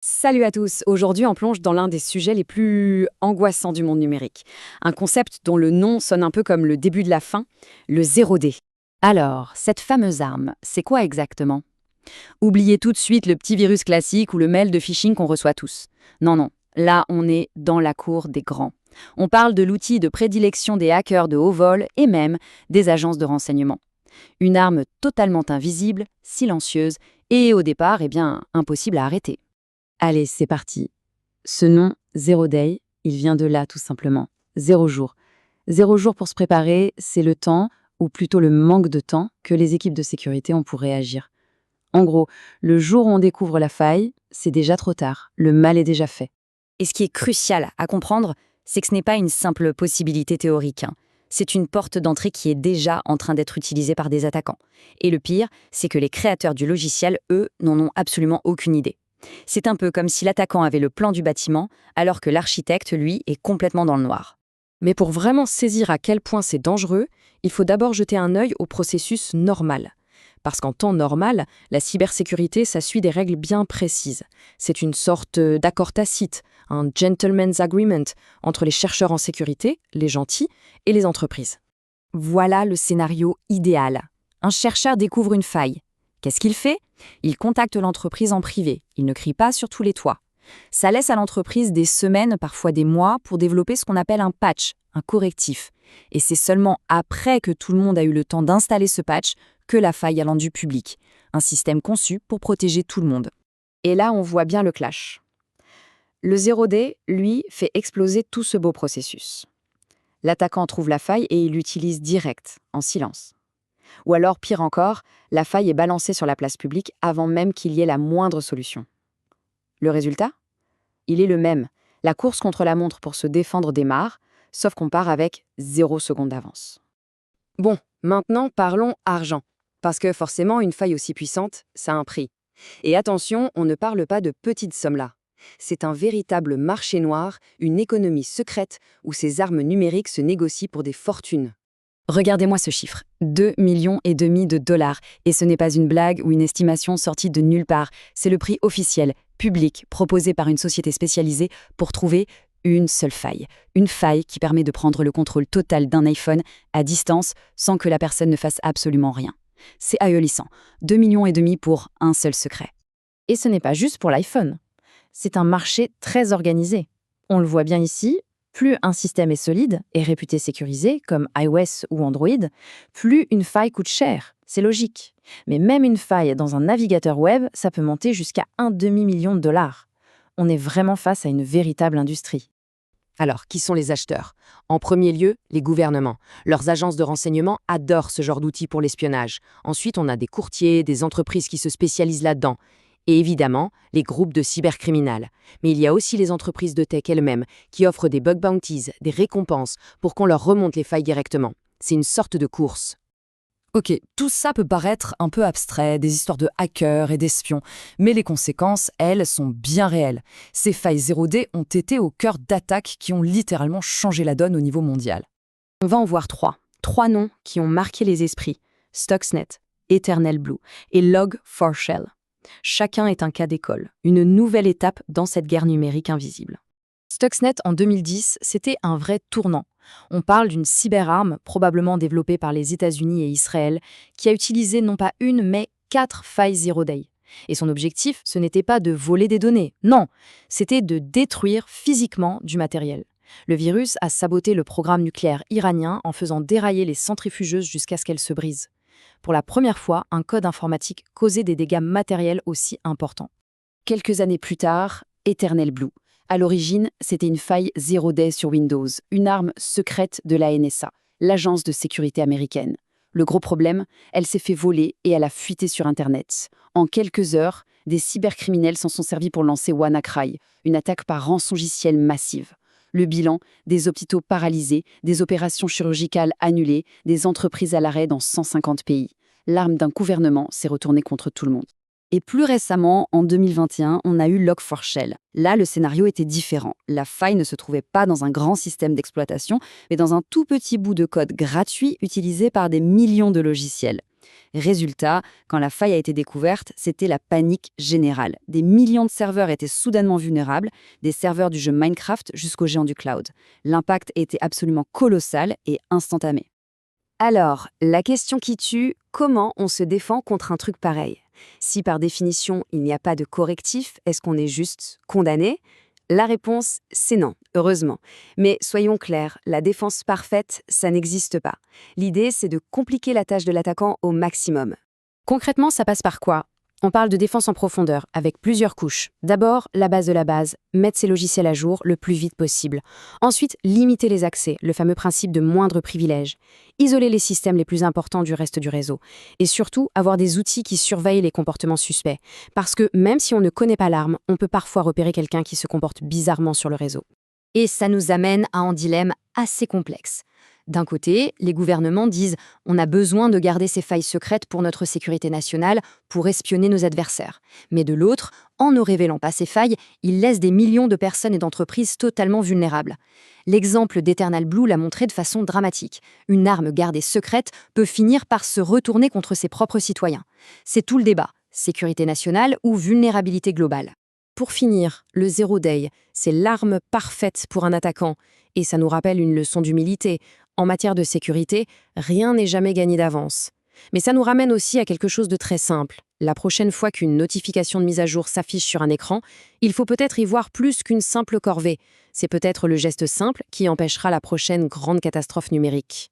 Salut à tous, aujourd'hui on plonge dans l'un des sujets les plus angoissants du monde numérique. Un concept dont le nom sonne un peu comme le début de la fin, le 0D. Alors, cette fameuse arme, c'est quoi exactement? Oubliez tout de suite le petit virus classique ou le mail de phishing qu'on reçoit tous. Non, non, là on est dans la cour des grands. On parle de l'outil de prédilection des hackers de haut vol et même des agences de renseignement. Une arme totalement invisible, silencieuse et au départ, impossible à arrêter. Allez, c'est parti. Ce nom, Zero Day, il vient de là tout simplement. 0 jour. 0 jour pour se préparer, c'est le temps, ou plutôt le manque de temps, que les équipes de sécurité ont pour réagir. En gros, le jour où on découvre la faille, c'est déjà trop tard. Le mal est déjà fait. Et ce qui est crucial à comprendre, c'est que ce n'est pas une simple possibilité théorique. C'est une porte d'entrée qui est déjà en train d'être utilisée par des attaquants. Et le pire, c'est que les créateurs du logiciel, eux, n'en ont absolument aucune idée. C'est un peu comme si l'attaquant avait le plan du bâtiment, alors que l'architecte, lui, est complètement dans le noir. Mais pour vraiment saisir à quel point c'est dangereux, il faut d'abord jeter un œil au processus normal. Parce qu'en temps normal, la cybersécurité, ça suit des règles bien précises. C'est une sorte d'accord tacite, un gentleman's agreement entre les chercheurs en sécurité, les gentils, et les entreprises. Voilà le scénario idéal. Un chercheur découvre une faille. Qu'est-ce qu'il fait? Il contacte l'entreprise en privé. Il ne crie pas sur tous les toits. Ça laisse à l'entreprise des semaines, parfois des mois, pour développer ce qu'on appelle un patch, un correctif. Et c'est seulement après que tout le monde a eu le temps d'installer ce patch que la faille a rendu public. Un système conçu pour protéger tout le monde. Et là, on voit bien le clash. Le 0D, lui, fait exploser tout ce beau processus. L'attaquant trouve la faille et il l'utilise direct, en silence. Ou alors, pire encore, la faille est balancée sur la place publique avant même qu'il y ait la moindre solution. Le résultat? Il est le même. La course contre la montre pour se défendre démarre, sauf qu'on part avec 0 seconde d'avance. Bon, maintenant parlons argent. Parce que forcément, une faille aussi puissante, ça a un prix. Et attention, on ne parle pas de petites sommes là. C'est un véritable marché noir, une économie secrète où ces armes numériques se négocient pour des fortunes. Regardez-moi ce chiffre, 2,5 millions de dollars. Et ce n'est pas une blague ou une estimation sortie de nulle part. C'est le prix officiel, public, proposé par une société spécialisée pour trouver une seule faille. Une faille qui permet de prendre le contrôle total d'un iPhone à distance sans que la personne ne fasse absolument rien. C'est ahurissant. 2,5 millions pour un seul secret. Et ce n'est pas juste pour l'iPhone. C'est un marché très organisé. On le voit bien ici. Plus un système est solide et réputé sécurisé, comme iOS ou Android, plus une faille coûte cher. C'est logique. Mais même une faille dans un navigateur web, ça peut monter jusqu'à $1,5 million. On est vraiment face à une véritable industrie. Alors, qui sont les acheteurs? En premier lieu, les gouvernements. Leurs agences de renseignement adorent ce genre d'outils pour l'espionnage. Ensuite, on a des courtiers, des entreprises qui se spécialisent là-dedans. Et évidemment, les groupes de cybercriminels. Mais il y a aussi les entreprises de tech elles-mêmes qui offrent des bug bounties, des récompenses pour qu'on leur remonte les failles directement. C'est une sorte de course. Ok, tout ça peut paraître un peu abstrait, des histoires de hackers et d'espions, mais les conséquences, elles, sont bien réelles. Ces failles 0D ont été au cœur d'attaques qui ont littéralement changé la donne au niveau mondial. On va en voir trois. 3 noms qui ont marqué les esprits. Stuxnet, Eternal Blue et Log4Shell. Chacun est un cas d'école, une nouvelle étape dans cette guerre numérique invisible. Stuxnet en 2010, c'était un vrai tournant. On parle d'une cyberarme probablement développée par les États-Unis et Israël qui a utilisé non pas une mais 4 failles Zero Day. Et son objectif, ce n'était pas de voler des données, non, c'était de détruire physiquement du matériel. Le virus a saboté le programme nucléaire iranien en faisant dérailler les centrifugeuses jusqu'à ce qu'elles se brisent. Pour la première fois, un code informatique causait des dégâts matériels aussi importants. Quelques années plus tard, Eternal Blue. À l'origine, c'était une faille 0D sur Windows, une arme secrète de la NSA, l'agence de sécurité américaine. Le gros problème, elle s'est fait voler et elle a fuité sur Internet. En quelques heures, des cybercriminels s'en sont servis pour lancer WannaCry, une attaque par rançongiciel massive. Le bilan, des hôpitaux paralysés, des opérations chirurgicales annulées, des entreprises à l'arrêt dans 150 pays. L'arme d'un gouvernement s'est retournée contre tout le monde. Et plus récemment, en 2021, on a eu Log4Shell. Là, le scénario était différent. La faille ne se trouvait pas dans un grand système d'exploitation, mais dans un tout petit bout de code gratuit utilisé par des millions de logiciels. Résultat, quand la faille a été découverte, c'était la panique générale. Des millions de serveurs étaient soudainement vulnérables, des serveurs du jeu Minecraft jusqu'aux géants du cloud. L'impact était absolument colossal et instantané. Alors, la question qui tue, comment on se défend contre un truc pareil? Si par définition, il n'y a pas de correctif, est-ce qu'on est juste condamné? La réponse, c'est non, heureusement. Mais soyons clairs, la défense parfaite, ça n'existe pas. L'idée, c'est de compliquer la tâche de l'attaquant au maximum. Concrètement, ça passe par quoi? On parle de défense en profondeur, avec plusieurs couches. D'abord, la base de la base, mettre ses logiciels à jour le plus vite possible. Ensuite, limiter les accès, le fameux principe de moindre privilège. Isoler les systèmes les plus importants du reste du réseau. Et surtout, avoir des outils qui surveillent les comportements suspects. Parce que même si on ne connaît pas l'arme, on peut parfois repérer quelqu'un qui se comporte bizarrement sur le réseau. Et ça nous amène à un dilemme assez complexe. D'un côté, les gouvernements disent « on a besoin de garder ces failles secrètes pour notre sécurité nationale, pour espionner nos adversaires ». Mais de l'autre, en ne révélant pas ces failles, ils laissent des millions de personnes et d'entreprises totalement vulnérables. L'exemple d'Eternal Blue l'a montré de façon dramatique. Une arme gardée secrète peut finir par se retourner contre ses propres citoyens. C'est tout le débat, sécurité nationale ou vulnérabilité globale. Pour finir, le Zero Day, c'est l'arme parfaite pour un attaquant. Et ça nous rappelle une leçon d'humilité. En matière de sécurité, rien n'est jamais gagné d'avance. Mais ça nous ramène aussi à quelque chose de très simple. La prochaine fois qu'une notification de mise à jour s'affiche sur un écran, il faut peut-être y voir plus qu'une simple corvée. C'est peut-être le geste simple qui empêchera la prochaine grande catastrophe numérique.